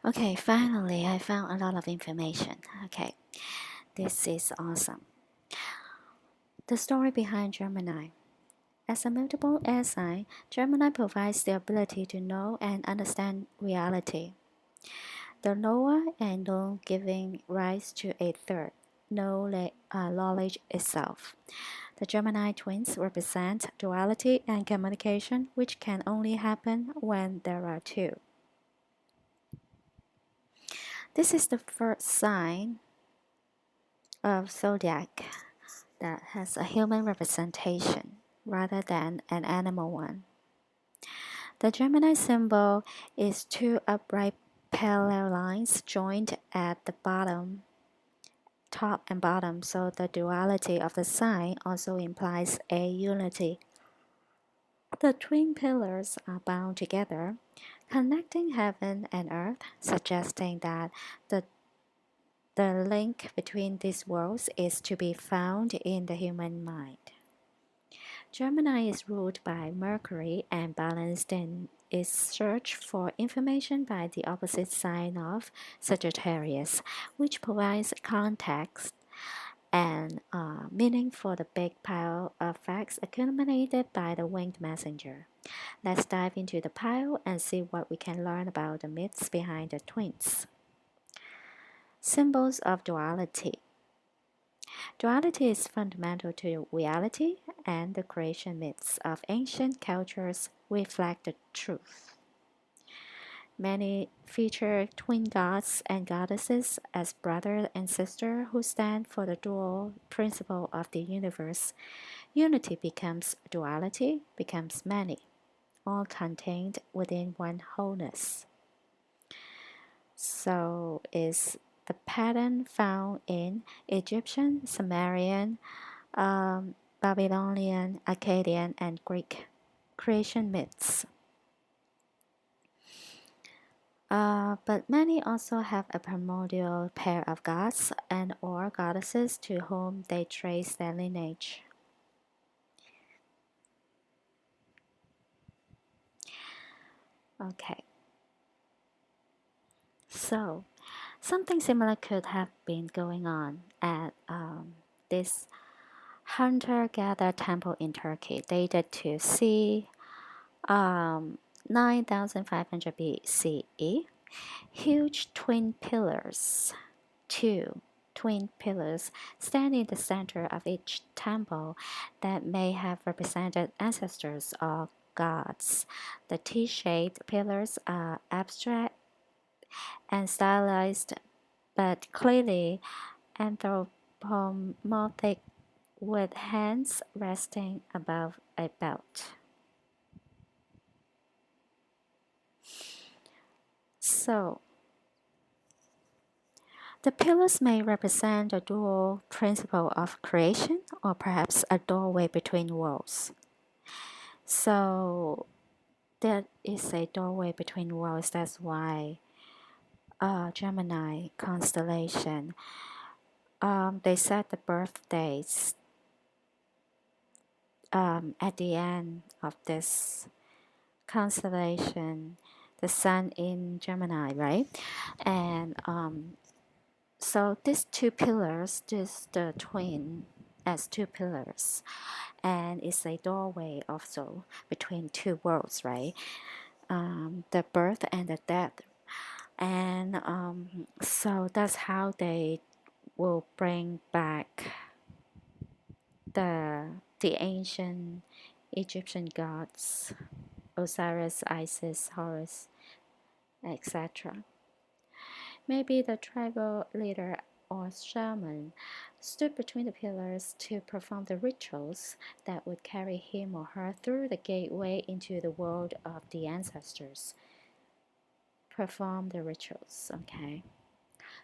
Okay, finally, I found a lot of information. Okay, this is awesome. The story behind Gemini. As a multiple air sign, Gemini provides the ability to know and understand reality. The lower and known giving rise to a third, knowledge itself. The Gemini twins represent duality and communication, which can only happen when there are two. This is the first sign of zodiac that has a human representation rather than an animal one. The Gemini symbol is two upright parallel lines joined at the bottom, top and bottom, so the duality of the sign also implies a unity. The twin pillars are bound together, connecting heaven and earth, suggesting that the link between these worlds is to be found in the human mind. Gemini is ruled by Mercury and balanced in its search for information by the opposite sign of Sagittarius, which provides context and meaning for the big pile of facts accumulated by the winged messenger. Let's dive into the pile and see what we can learn about the myths behind the twins. Symbols of duality. Duality is fundamental to reality, and the creation myths of ancient cultures reflect the truth. Many feature twin gods and goddesses as brother and sister who stand for the dual principle of the universe. Unity becomes duality, becomes many, all contained within one wholeness. So is the pattern found in Egyptian, Sumerian, Babylonian, Akkadian, and Greek creation myths. But many also have a primordial pair of gods and or goddesses to whom they trace their lineage. Okay, so something similar could have been going on at this hunter-gatherer temple in Turkey, dated to c. 9500 BCE. Huge twin pillars, two twin pillars, stand in the center of each temple that may have represented ancestors or gods. The T-shaped pillars are abstract and stylized, but clearly anthropomorphic, with hands resting above a belt. So, the pillars may represent the dual principle of creation or perhaps a doorway between worlds. So, there is a doorway between worlds. That's why Gemini constellation. They set the birthdays at the end of this constellation, the sun in Gemini, right? And so these two pillars, this the twin as two pillars, and it's a doorway also between two worlds, right? The birth and the death, and so that's how they will bring back the ancient Egyptian gods, Osiris, Isis, Horus, etc. Maybe the tribal leader or shaman stood between the pillars to perform the rituals that would carry him or her through the gateway into the world of the ancestors. Perform the rituals, okay?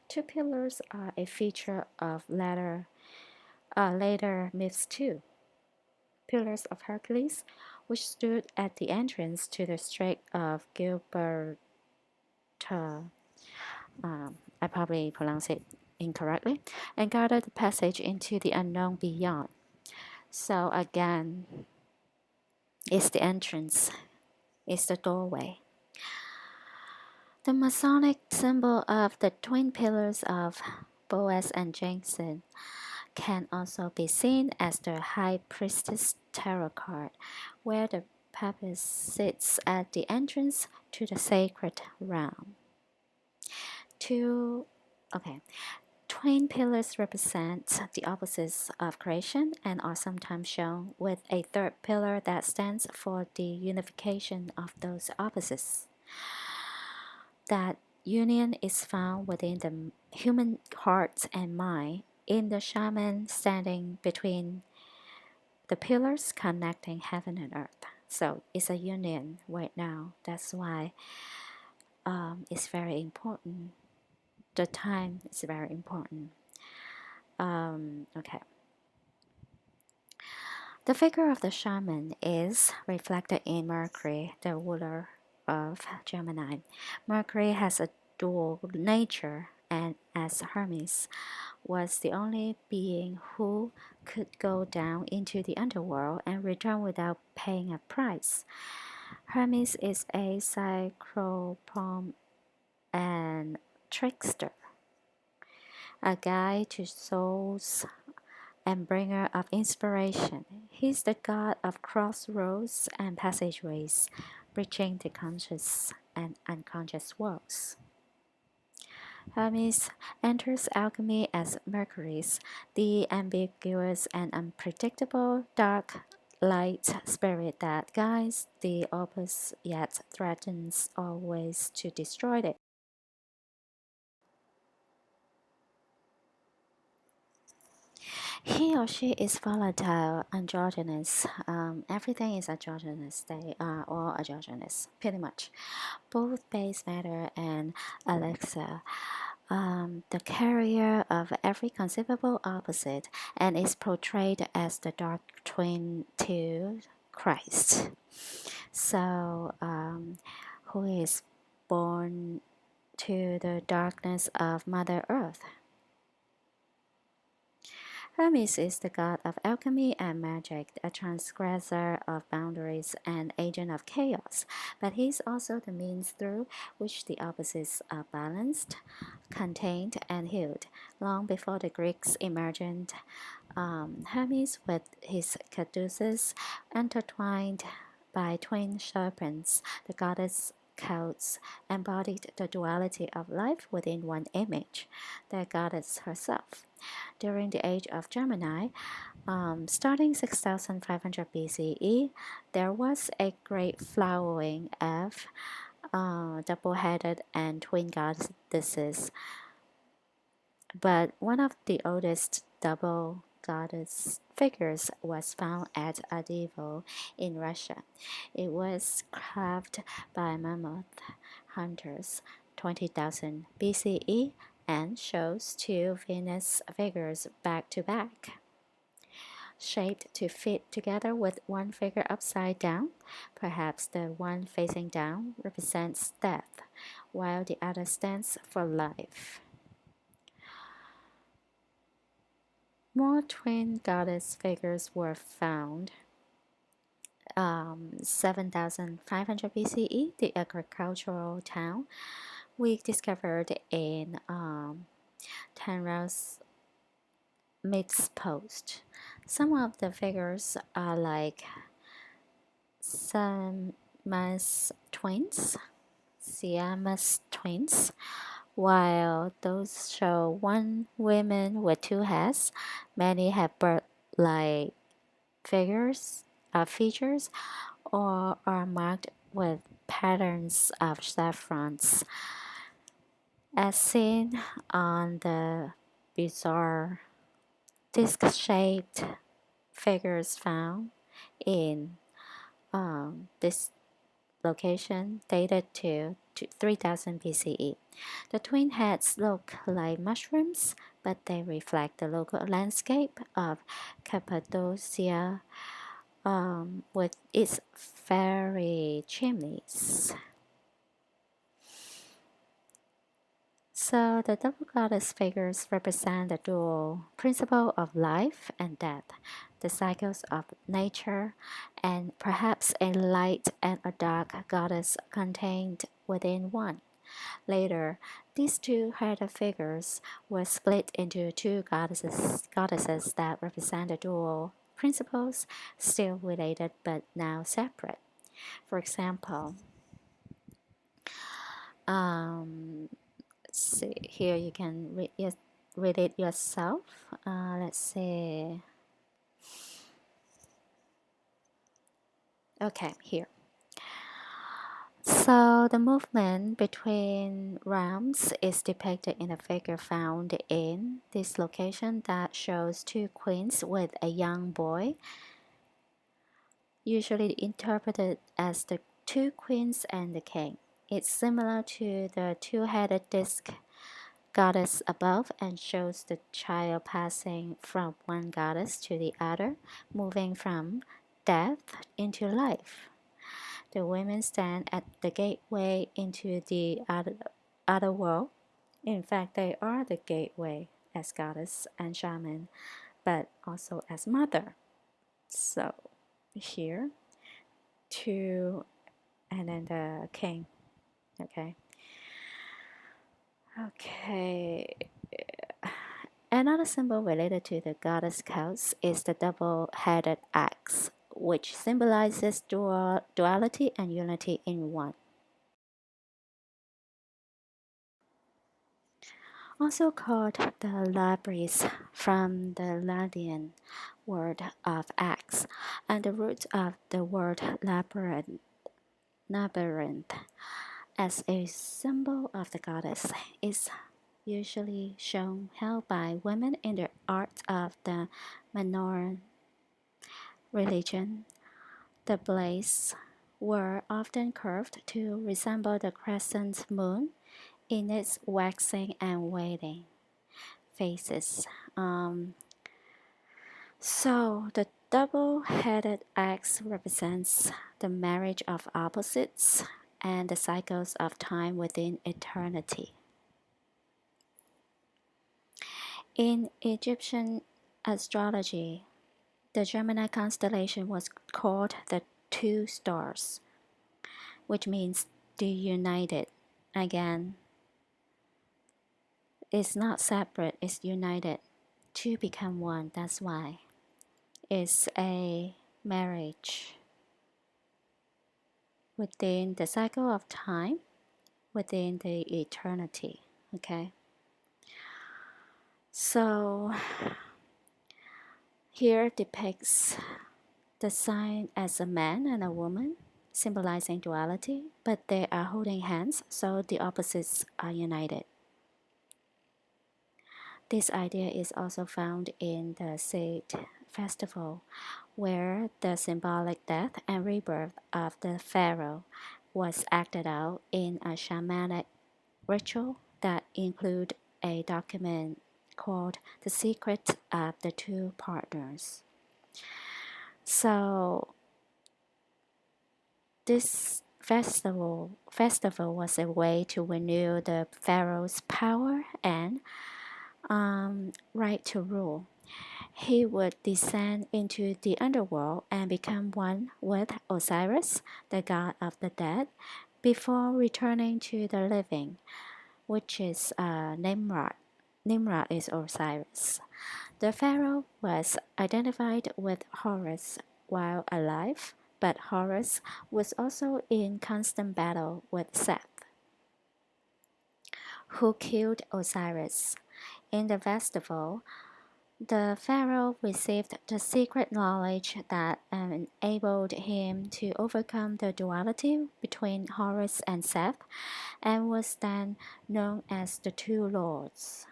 Two pillars are a feature of later myths too. Pillars of Hercules, which stood at the entrance to the Strait of Gibraltar. I probably pronounce it incorrectly, and guarded the passage into the unknown beyond. So again, it's the entrance, it's the doorway. The Masonic symbol of the twin pillars of Boaz and Jansen can also be seen as the High Priestess tarot card, where the papyrus sits at the entrance to the sacred realm. Two, okay, twin pillars represent the opposites of creation and are sometimes shown with a third pillar that stands for the unification of those opposites. That union is found within the human heart and mind, in the shaman standing between the pillars connecting heaven and earth. So it's a union right now. That's why it's very important. The time is very important. Okay. The figure of the shaman is reflected in Mercury, the ruler of Gemini. Mercury has a dual nature, and as Hermes was the only being who could go down into the underworld and return without paying a price. Hermes is a psychropomp and trickster, a guide to souls and bringer of inspiration. He's the god of crossroads and passageways, bridging the conscious and unconscious worlds. Hermes enters alchemy as Mercury's, the ambiguous and unpredictable dark light spirit that guides the opus yet threatens always to destroy it. He or she is volatile, androgynous. Everything is androgynous. They are all androgynous, pretty much. Both base matter and elixir. The carrier of every conceivable opposite, and is portrayed as the dark twin to Christ. So, who is born to the darkness of Mother Earth. Hermes is the god of alchemy and magic, a transgressor of boundaries and agent of chaos, but he is also the means through which the opposites are balanced, contained, and healed. Long before the Greeks imagined Hermes with his caduceus intertwined by twin serpents, the goddess cults embodied the duality of life within one image, the goddess herself. During the age of Gemini, starting 6500 BCE, there was a great flowering of double-headed and twin goddesses, but one of the oldest double goddess figures was found at Adivo in Russia. It was carved by mammoth hunters 20,000 BCE and shows two Venus figures back to back, shaped to fit together with one figure upside down. Perhaps the one facing down represents death, while the other stands for life. More twin goddess figures were found. 7500 BCE, the agricultural town we discovered in Tanra's Myths Post. Some of the figures are like Siamese twins, while those show one woman with two heads. Many have bird-like features, or are marked with patterns of saffrons, as seen on the bizarre disc-shaped figures found in this location dated to 3000 BCE. The twin heads look like mushrooms, but they reflect the local landscape of Cappadocia with its fairy chimneys. So the double goddess figures represent the dual principle of life and death, the cycles of nature, and perhaps a light and a dark goddess contained within one. Later, these two-headed figures were split into two goddesses that represent the dual principles, still related but now separate. For example, let's see, here you can read it yourself. Let's see. Okay, here. So the movement between realms is depicted in a figure found in this location that shows two queens with a young boy, usually interpreted as the two queens and the king. It's similar to the two-headed disc goddess above and shows the child passing from one goddess to the other, moving from death into life. The women stand at the gateway into the other world. In fact, they are the gateway as goddess and shaman, but also as mother. So here, two, and then the king. Okay. Okay. Another symbol related to the goddess cults is the double-headed axe, which symbolizes duality and unity in one. Also called the labris from the Latvian word of axe, and the root of the word labyrinth, as a symbol of the goddess, is usually shown held by women in the art of the Minoan religion. The blades were often curved to resemble the crescent moon in its waxing and waning phases. So the double-headed axe represents the marriage of opposites and the cycles of time within eternity. In Egyptian astrology, the Gemini constellation was called the two stars, which means the united. Again, it's not separate, it's united to become one. That's why it's a marriage within the cycle of time, within the eternity. Okay, so here depicts the sign as a man and a woman, symbolizing duality, but they are holding hands, so the opposites are united. This idea is also found in the Sed festival, where the symbolic death and rebirth of the pharaoh was acted out in a shamanic ritual that include a document called The Secret of the Two Partners. So this festival was a way to renew the pharaoh's power and right to rule. He would descend into the underworld and become one with Osiris, the god of the dead, before returning to the living, which is Nimrod. Nimrod is Osiris. The pharaoh was identified with Horus while alive, but Horus was also in constant battle with Seth, who killed Osiris. In the festival, the pharaoh received the secret knowledge that enabled him to overcome the duality between Horus and Seth, and was then known as the Two Lords.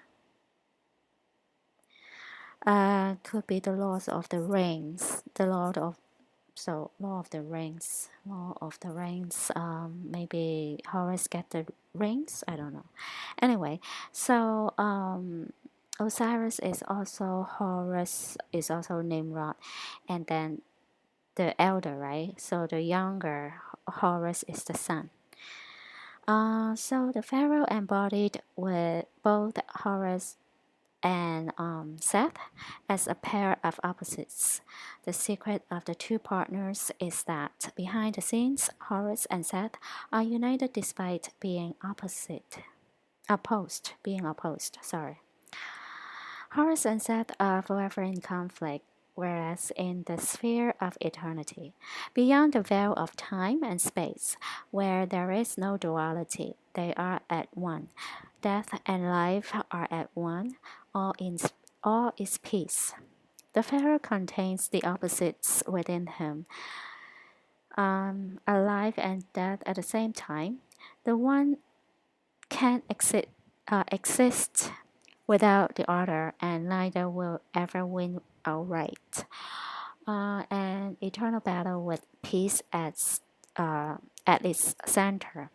Could be the Lord of the Rings, the Lord of Lord of the Rings, maybe Horus get the rings. I don't know. Anyway, so Osiris is also Horus, is also Nimrod, and then the elder, right? So the younger Horus is the son. So the pharaoh embodied with both Horus and Seth as a pair of opposites. The secret of the two partners is that behind the scenes, Horus and Seth are united despite being opposed. Sorry. Horus and Seth are forever in conflict, whereas in the sphere of eternity, beyond the veil of time and space, where there is no duality, they are at one. Death and life are at one, all is peace. The Pharaoh contains the opposites within him, alive and dead at the same time. The one can't exist without the other, and neither will ever win outright. An eternal battle with peace at its center.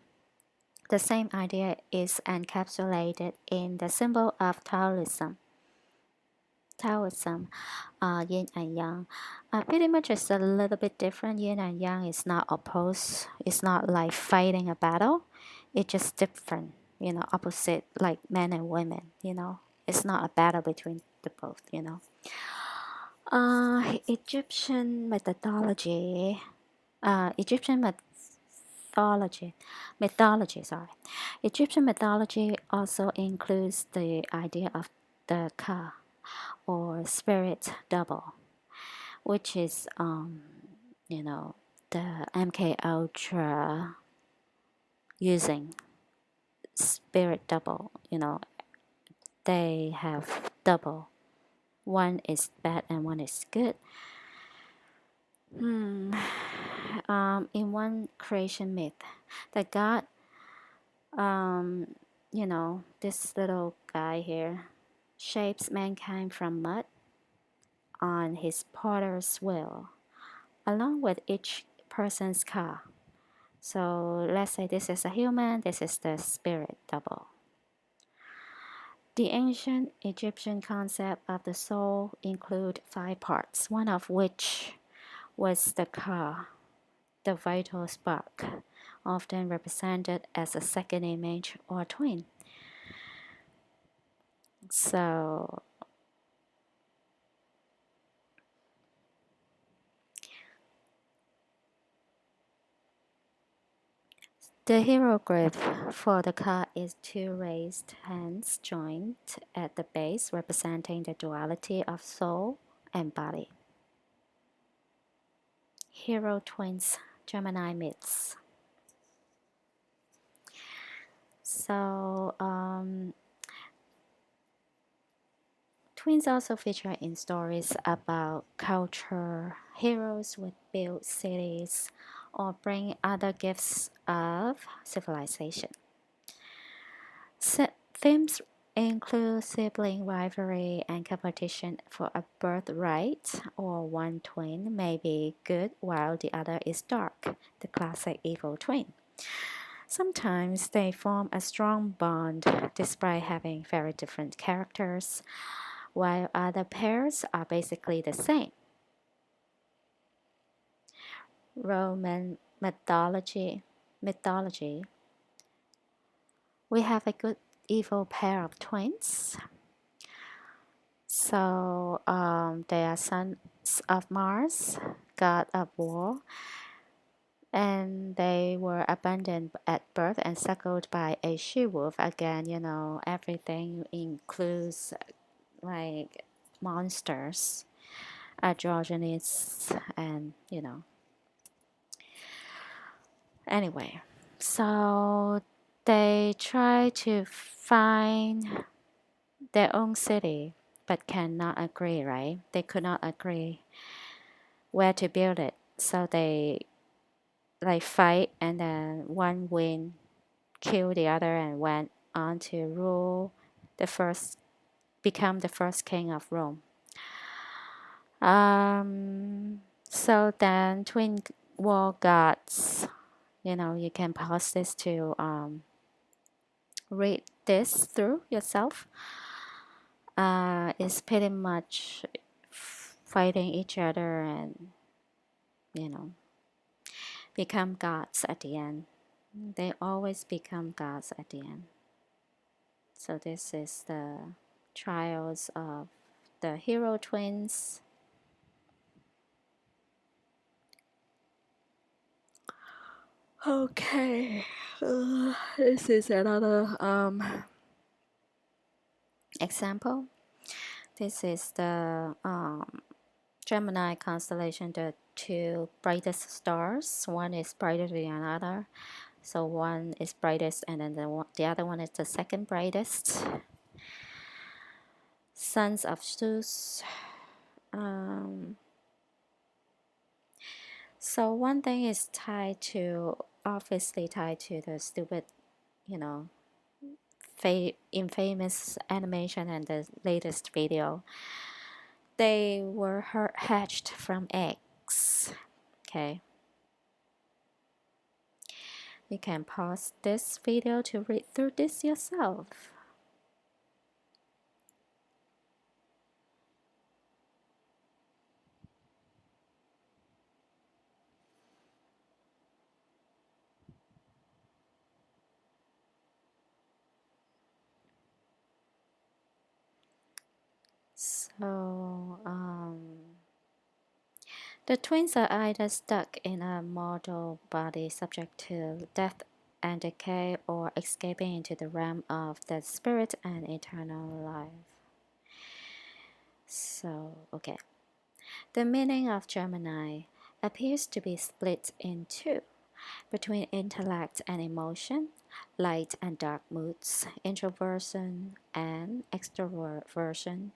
The same idea is encapsulated in the symbol of Taoism. Yin and Yang. Pretty much it's a little bit different. Yin and Yang is not opposed. It's not like fighting a battle. It's just different. Opposite like men and women. It's not a battle between the both. Egyptian methodology. Egyptian mythology. Sorry. Egyptian mythology also includes the idea of the Ka or spirit double, which is the MK Ultra using spirit double. They have double. One is bad and one is good. In one creation myth, the god, this little guy here, shapes mankind from mud on his potter's wheel, along with each person's car. So let's say this is a human, this is the spirit double. The ancient Egyptian concept of the soul include 5 parts, one of which was the ka, the vital spark, often represented as a second image or twin. So the hieroglyph for the ka is 2 raised hands joined at the base, representing the duality of soul and body. Hero twins, Gemini myths. So, twins also feature in stories about culture. Heroes would build cities or bring other gifts of civilization. Themes include sibling rivalry and competition for a birthright, or one twin may be good while the other is dark, the classic evil twin. Sometimes they form a strong bond despite having very different characters, while other pairs are basically the same. Roman mythology. We have a good evil pair of twins. So they are sons of Mars, god of war, and they were abandoned at birth and suckled by a she-wolf. Again, everything includes like monsters, androgynous, and Anyway, so they try to find their own city, but cannot agree, right? They could not agree where to build it. So they like fight, and then one win, kill the other, and went on to become the first king of Rome. So then twin war gods, you can pause this to read this through yourself. Is pretty much fighting each other and become gods at the end. They always become gods at the end. So this is the trials of the hero twins. Okay, this is another example. This is the Gemini constellation, the two brightest stars. One is brighter than another. So one is brightest, and then the other one is the second brightest. Sons of Zeus. So one thing is obviously tied to the stupid, you know, infamous animation and the latest video. They were hatched from eggs. Okay. You can pause this video to read through this yourself. So, the twins are either stuck in a mortal body subject to death and decay, or escaping into the realm of the spirit and eternal life. So, okay. The meaning of Gemini appears to be split in two between intellect and emotion, light and dark moods, introversion and extroversion,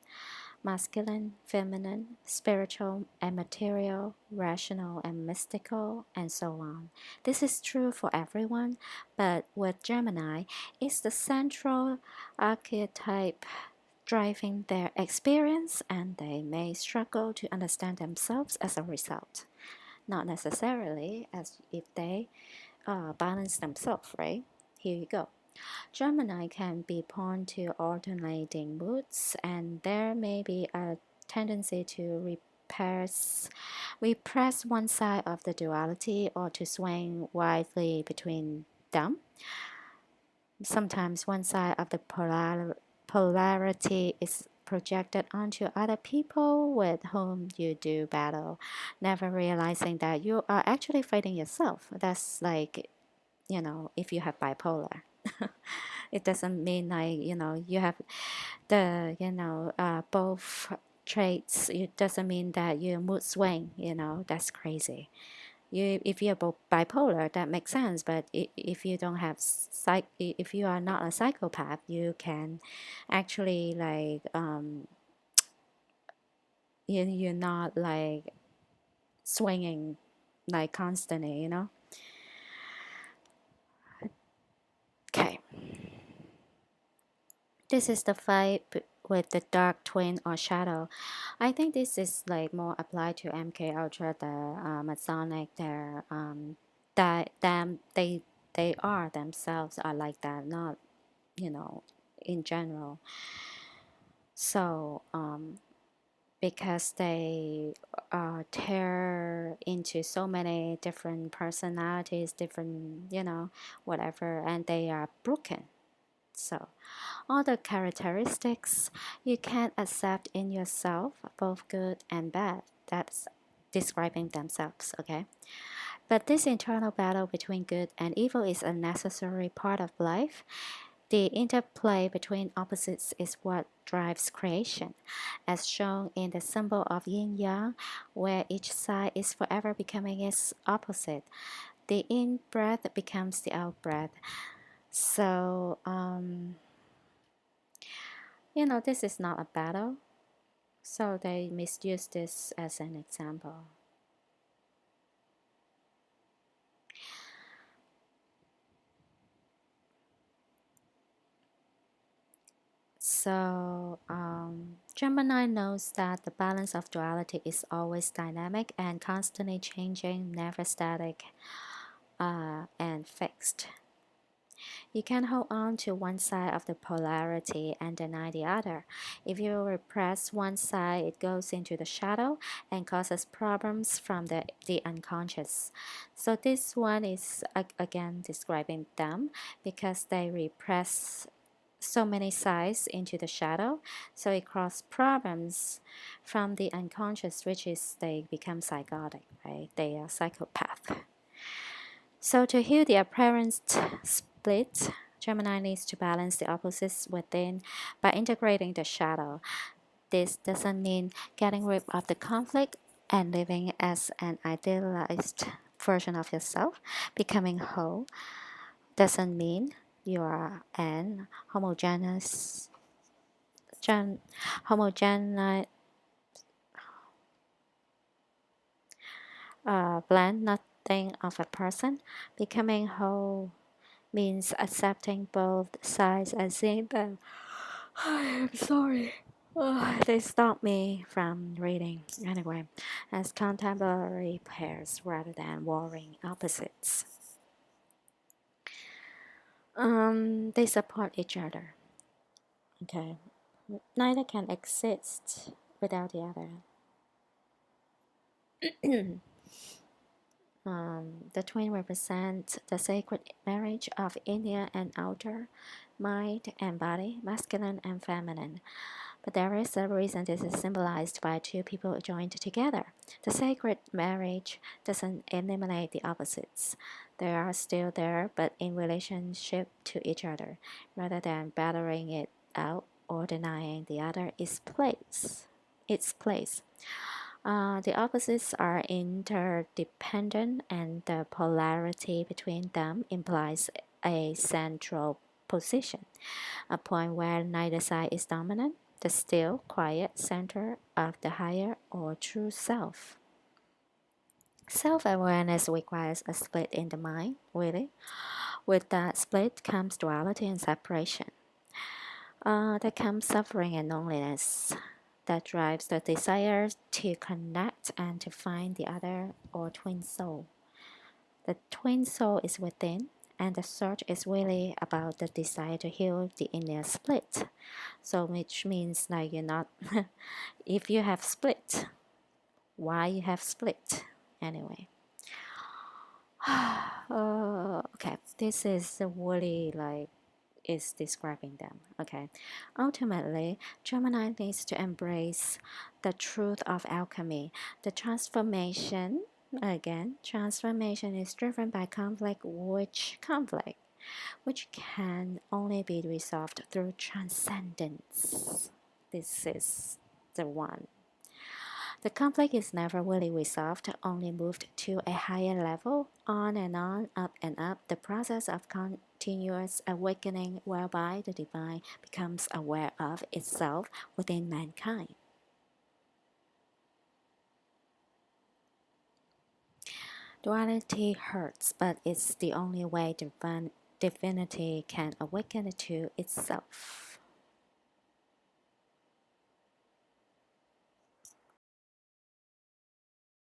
masculine, feminine, spiritual and material, rational and mystical, and so on. This is true for everyone, but with Gemini, it's the central archetype driving their experience, and they may struggle to understand themselves as a result. Not necessarily as if they balance themselves, right? Here you go. Gemini can be prone to alternating moods, and there may be a tendency to repress one side of the duality or to swing widely between them. Sometimes one side of the polarity is projected onto other people with whom you do battle, never realizing that you are actually fighting yourself. That's like, if you have bipolar. It doesn't mean like, you have the, both traits. It doesn't mean that you mood swing, that's crazy. If you're bipolar, that makes sense. But if you don't have if you are not a psychopath, you can actually like you're not like swinging like constantly. Okay, this is the fight with the dark twin or shadow. I think this is like more applied to MK Ultra, the Masonic, their that them they are themselves are like that, not in general. So because they tear into so many different personalities, different whatever, and they are broken. So all the characteristics you can't accept in yourself, both good and bad. That's describing themselves, okay? But this internal battle between good and evil is a necessary part of life. The interplay between opposites is what drives creation, as shown in the symbol of yin yang, where each side is forever becoming its opposite. The in breath becomes the out breath. So, this is not a battle. So they misuse this as an example. So Gemini knows that the balance of duality is always dynamic and constantly changing, never static and fixed. You can hold on to one side of the polarity and deny the other. If you repress one side, it goes into the shadow and causes problems from the unconscious. So this one is again describing them because they repress so many sides into the shadow, so it crosses problems from the unconscious, which is they become psychotic, right? They are psychopath. So to heal the apparent split, Gemini needs to balance the opposites within by integrating the shadow. This doesn't mean getting rid of the conflict and living as an idealized version of yourself. Becoming whole doesn't mean you are an gen, homogeneous blend nothing of a person. Becoming whole means accepting both sides and seeing them. I'm sorry. They stopped me from reading anyway, as contemporary pairs rather than warring opposites. They support each other. Okay, neither can exist without the other. The twin represent the sacred marriage of inner and outer, mind and body, masculine and feminine. But there is a reason this is symbolized by two people joined together. The sacred marriage doesn't eliminate the opposites. They are still there, but in relationship to each other, rather than battering it out or denying the other its place. The opposites are interdependent, and the polarity between them implies a central position, a point where neither side is dominant, the still, quiet center of the higher or true self. Self awareness requires a split in the mind, really. With that split comes duality and separation. There comes suffering and loneliness that drives the desire to connect and to find the other or twin soul. The twin soul is within, and the search is really about the desire to heal the inner split. So, which means like you're not, if you have split, why you have split anyway. Okay, this is really like is describing them. Okay, ultimately, Gemini needs to embrace the truth of alchemy. The transformation is driven by which can only be resolved through transcendence. This is the one. The conflict is never really resolved, only moved to a higher level, on, up and up, the process of continuous awakening whereby the divine becomes aware of itself within mankind. Duality hurts, but it's the only way divinity can awaken to itself.